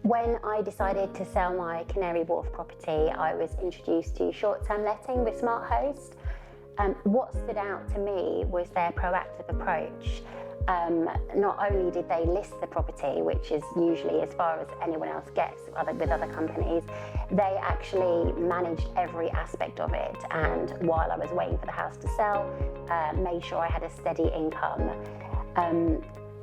When I decided to sell my Canary Wharf property, I was introduced to short-term letting with Smarthost. What stood out to me was their proactive approach. Not only did they list the property, which is usually as far as anyone else gets with other companies, they actually managed every aspect of it. And while I was waiting for the house to sell, made sure I had a steady income.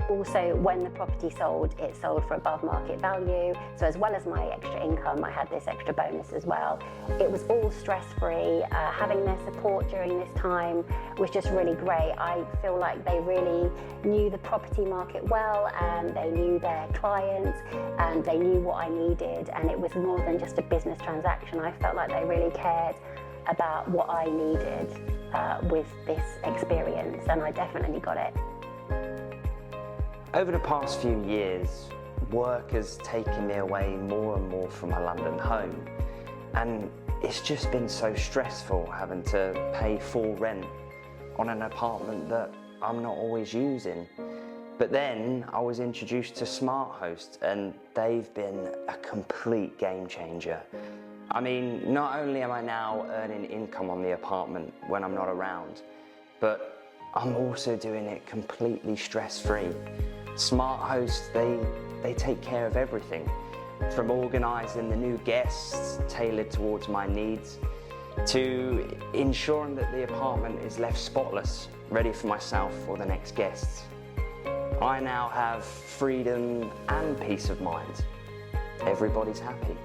Also, when the property sold, it sold for above market value. So as well as my extra income, I had this extra bonus as well. It was all stress-free. Having their support during this time was just really great. I feel like they really knew the property market well, and they knew their clients, and they knew what I needed. And it was more than just a business transaction. I felt like they really cared about what I needed with this experience, and I definitely got it. Over the past few years, work has taken me away more and more from my London home, and it's just been so stressful having to pay full rent on an apartment that I'm not always using. But then I was introduced to Smarthost, and they've been a complete game changer. I mean, not only am I now earning income on the apartment when I'm not around, but I'm also doing it completely stress-free. Smarthost, they take care of everything, from organising the new guests tailored towards my needs, to ensuring that the apartment is left spotless, ready for myself or the next guests. I now have freedom and peace of mind. Everybody's happy.